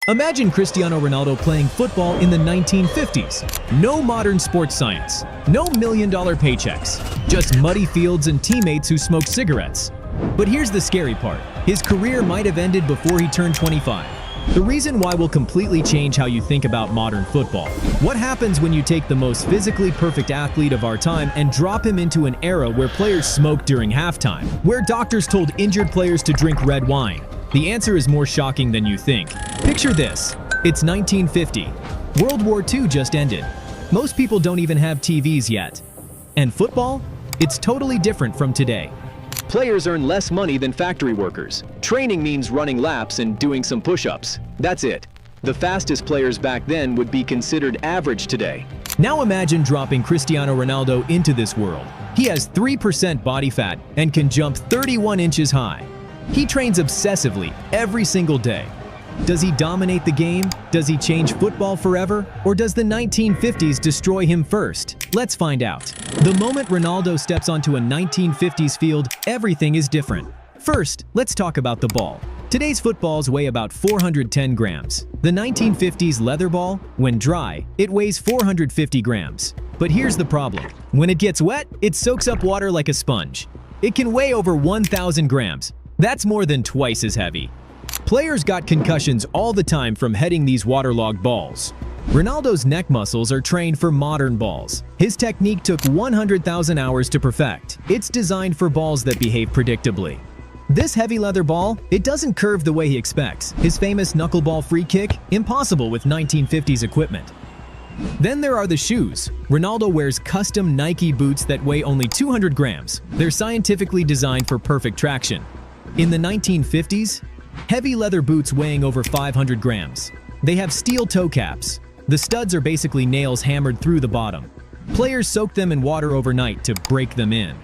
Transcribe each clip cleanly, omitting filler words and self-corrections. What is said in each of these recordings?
Imagine Cristiano Ronaldo playing football in the 1950s. No modern sports science, no million-dollar paychecks, just muddy fields and teammates who smoked cigarettes. But here's the scary part. His career might have ended before he turned 25. The reason why will completely change how you think about modern football. What happens when you take the most physically perfect athlete of our time and drop him into an era where players smoked during halftime, where doctors told injured players to drink red wine? The answer is more shocking than you think. Picture this. It's 1950. World War II just ended. Most people don't even have TVs yet. And football? It's totally different from today. Players earn less money than factory workers. Training means running laps and doing some push-ups. That's it. The fastest players back then would be considered average today. Now imagine dropping Cristiano Ronaldo into this world. He has 3% body fat and can jump 31 inches high. He trains obsessively every single day. Does he dominate the game? Does he change football forever? Or does the 1950s destroy him first? Let's find out. The moment Ronaldo steps onto a 1950s field, everything is different. First, let's talk about the ball. Today's footballs weigh about 410 grams. The 1950s leather ball, when dry, it weighs 450 grams. But here's the problem. When it gets wet, it soaks up water like a sponge. It can weigh over 1,000 grams. That's more than twice as heavy. Players got concussions all the time from heading these waterlogged balls. Ronaldo's neck muscles are trained for modern balls. His technique took 100,000 hours to perfect. It's designed for balls that behave predictably. This heavy leather ball, it doesn't curve the way he expects. His famous knuckleball free kick, impossible with 1950s equipment. Then there are the shoes. Ronaldo wears custom Nike boots that weigh only 200 grams. They're scientifically designed for perfect traction. In the 1950s, heavy leather boots weighing over 500 grams. They have steel toe caps. The studs are basically nails hammered through the bottom. Players soaked them in water overnight to break them in.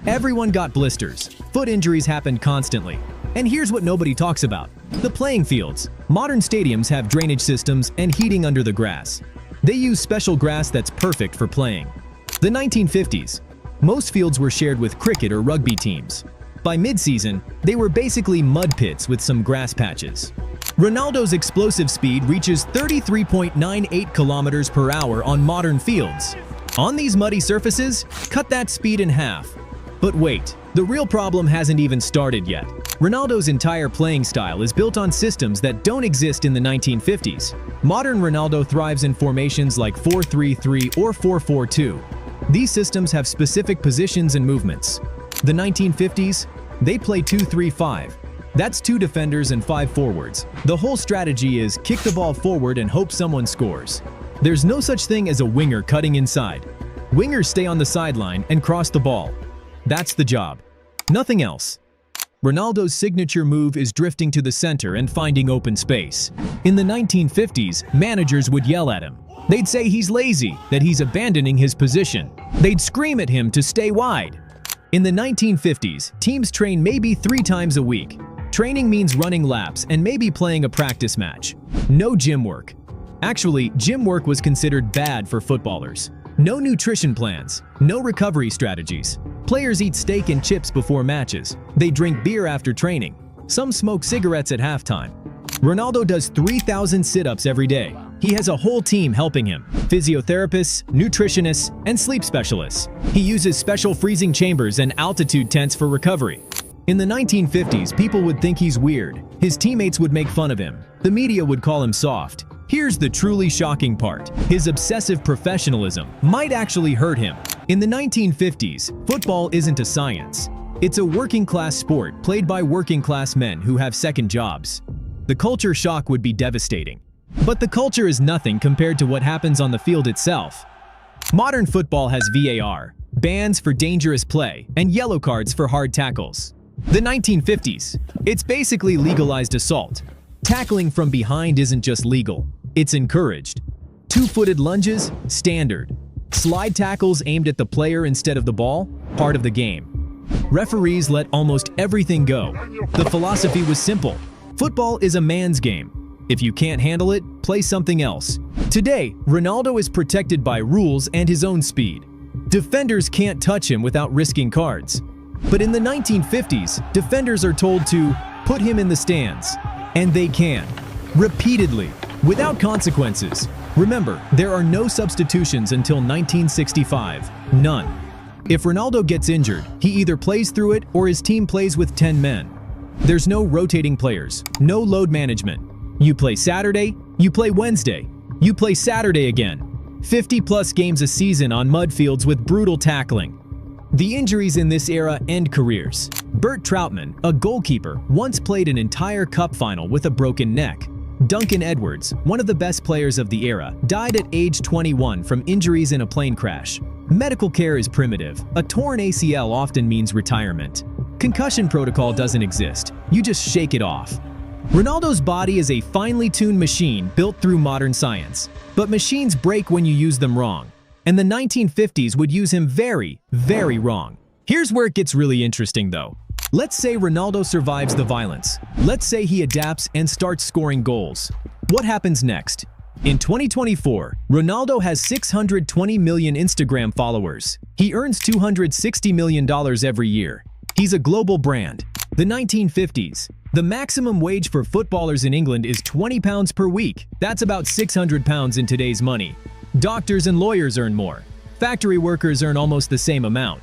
Everyone got blisters. Foot injuries happened constantly. And here's what nobody talks about: the playing fields. Modern stadiums have drainage systems and heating under the grass. They use special grass that's perfect for playing. The 1950s. Most fields were shared with cricket or rugby teams. By mid-season, they were basically mud pits with some grass patches. Ronaldo's explosive speed reaches 33.98 kilometers per hour on modern fields. On these muddy surfaces, cut that speed in half. But wait, the real problem hasn't even started yet. Ronaldo's entire playing style is built on systems that don't exist in the 1950s. Modern Ronaldo thrives in formations like 4-3-3 or 4-4-2. These systems have specific positions and movements. The 1950s, they play 2-3-5. That's 2 defenders and 5 forwards. The whole strategy is kick the ball forward and hope someone scores. There's no such thing as a winger cutting inside. Wingers stay on the sideline and cross the ball. That's the job. Nothing else. Ronaldo's signature move is drifting to the center and finding open space. In the 1950s, managers would yell at him. They'd say he's lazy, that he's abandoning his position. They'd scream at him to stay wide. In the 1950s, teams train maybe 3 times a week. Training means running laps and maybe playing a practice match. No gym work. Actually, gym work was considered bad for footballers. No nutrition plans, no recovery strategies. Players eat steak and chips before matches. They drink beer after training. Some smoke cigarettes at halftime. Ronaldo does 3,000 sit-ups every day. He has a whole team helping him: physiotherapists, nutritionists, and sleep specialists. He uses special freezing chambers and altitude tents for recovery. In the 1950s, people would think he's weird. His teammates would make fun of him. The media would call him soft. Here's the truly shocking part. His obsessive professionalism might actually hurt him. In the 1950s, football isn't a science. It's a working-class sport played by working-class men who have second jobs. The culture shock would be devastating. But the culture is nothing compared to what happens on the field itself. Modern football has VAR, bans for dangerous play, and yellow cards for hard tackles. The 1950s. It's basically legalized assault. Tackling from behind isn't just legal, it's encouraged. 2-footed lunges, standard. Slide tackles aimed at the player instead of the ball, part of the game. Referees let almost everything go. The philosophy was simple. Football is a man's game. If you can't handle it, play something else. Today, Ronaldo is protected by rules and his own speed. Defenders can't touch him without risking cards. But in the 1950s, defenders are told to put him in the stands. And they can. repeatedly, without consequences. Remember, there are no substitutions until 1965. None. If Ronaldo gets injured, he either plays through it or his team plays with 10 men. There's no rotating players, no load management. You play Saturday, you play Wednesday, you play Saturday again. 50-plus games a season on mud fields with brutal tackling. The injuries in this era end careers. Bert Troutman, a goalkeeper, once played an entire cup final with a broken neck. Duncan Edwards, one of the best players of the era, died at age 21 from injuries in a plane crash. Medical care is primitive. A torn ACL often means retirement. Concussion protocol doesn't exist. You just shake it off. Ronaldo's body is a finely tuned machine built through modern science. But machines break when you use them wrong. And the 1950s would use him very, very wrong. Here's where it gets really interesting though. Let's say Ronaldo survives the violence. Let's say he adapts and starts scoring goals. What happens next? In 2024, Ronaldo has 620 million Instagram followers. He earns $260 million every year. He's a global brand. The 1950s. The maximum wage for footballers in England is £20 per week. That's about £600 in today's money. Doctors and lawyers earn more. Factory workers earn almost the same amount.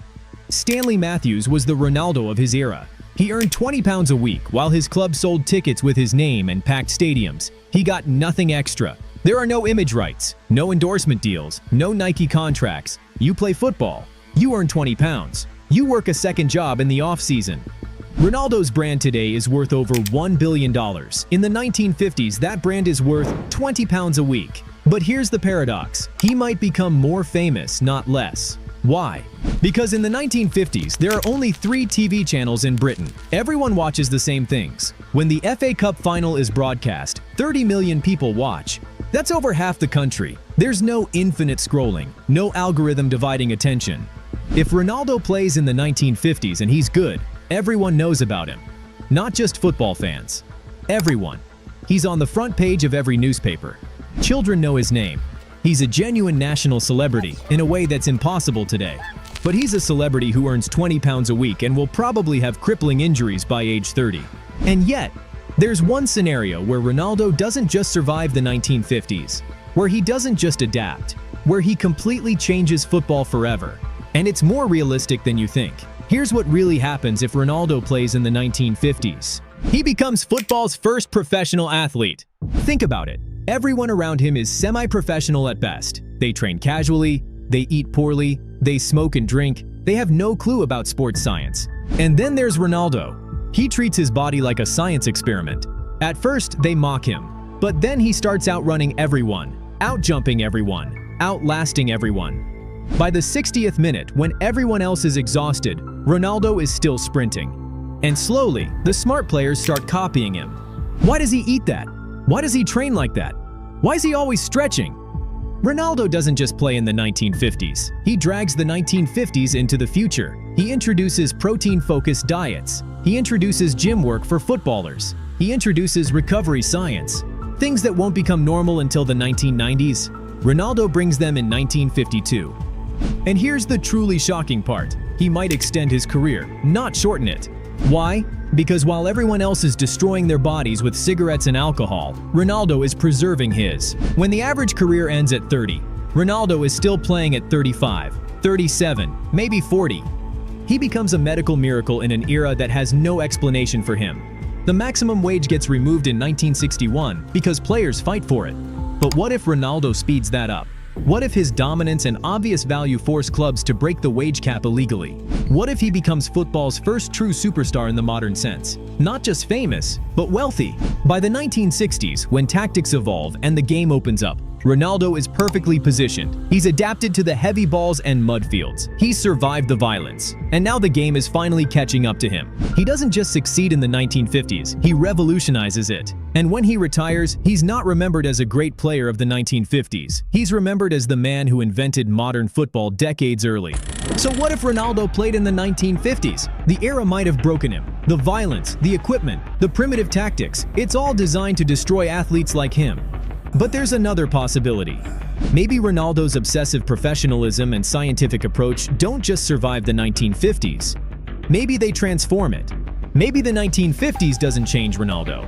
Stanley Matthews was the Ronaldo of his era. He earned £20 a week while his club sold tickets with his name and packed stadiums. He got nothing extra. There are no image rights, no endorsement deals, no Nike contracts. You play football. You earn £20. You work a second job in the off-season. Ronaldo's brand today is worth over $1 billion. In the 1950s, that brand is worth £20 a week. But here's the paradox. He might become more famous, not less. Why? Because in the 1950s, there are only 3 TV channels in Britain. Everyone watches the same things. When the FA Cup final is broadcast, 30 million people watch. That's over half the country. There's no infinite scrolling, no algorithm dividing attention. If Ronaldo plays in the 1950s and he's good, everyone knows about him. Not just football fans. Everyone. He's on the front page of every newspaper. Children know his name. He's a genuine national celebrity in a way that's impossible today. But he's a celebrity who earns £20 a week and will probably have crippling injuries by age 30. And yet, there's one scenario where Ronaldo doesn't just survive the 1950s, where he doesn't just adapt, where he completely changes football forever. And it's more realistic than you think. Here's what really happens if Ronaldo plays in the 1950s. He becomes football's first professional athlete. Think about it. Everyone around him is semi-professional at best. They train casually, they eat poorly, they smoke and drink, they have no clue about sports science. And then there's Ronaldo. He treats his body like a science experiment. At first, they mock him. But then he starts outrunning everyone, outjumping everyone, outlasting everyone. By the 60th minute, when everyone else is exhausted, Ronaldo is still sprinting. And slowly, the smart players start copying him. Why does he eat that? Why does he train like that? Why is he always stretching? Ronaldo doesn't just play in the 1950s. He drags the 1950s into the future. He introduces protein-focused diets. He introduces gym work for footballers. He introduces recovery science. Things that won't become normal until the 1990s. Ronaldo brings them in 1952. And here's the truly shocking part. He might extend his career, not shorten it. Why? Because while everyone else is destroying their bodies with cigarettes and alcohol, Ronaldo is preserving his. When the average career ends at 30, Ronaldo is still playing at 35, 37, maybe 40. He becomes a medical miracle in an era that has no explanation for him. The maximum wage gets removed in 1961 because players fight for it. But what if Ronaldo speeds that up? What if his dominance and obvious value force clubs to break the wage cap illegally? What if he becomes football's first true superstar in the modern sense? Not just famous, but wealthy. By the 1960s, when tactics evolve and the game opens up, Ronaldo is perfectly positioned. He's adapted to the heavy balls and mud fields. He's survived the violence. And now the game is finally catching up to him. He doesn't just succeed in the 1950s, he revolutionizes it. And when he retires, he's not remembered as a great player of the 1950s. He's remembered as the man who invented modern football decades early. So what if Ronaldo played in the 1950s? The era might have broken him. The violence, the equipment, the primitive tactics, it's all designed to destroy athletes like him. But there's another possibility. Maybe Ronaldo's obsessive professionalism and scientific approach don't just survive the 1950s. Maybe they transform it. Maybe the 1950s doesn't change Ronaldo.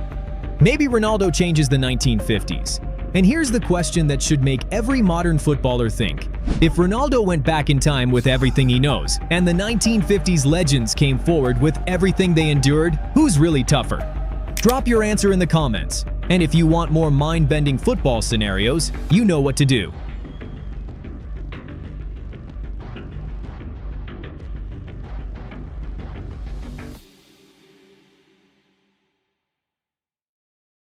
Maybe Ronaldo changes the 1950s. And here's the question that should make every modern footballer think. If Ronaldo went back in time with everything he knows, and the 1950s legends came forward with everything they endured, who's really tougher? Drop your answer in the comments. And if you want more mind-bending football scenarios, you know what to do.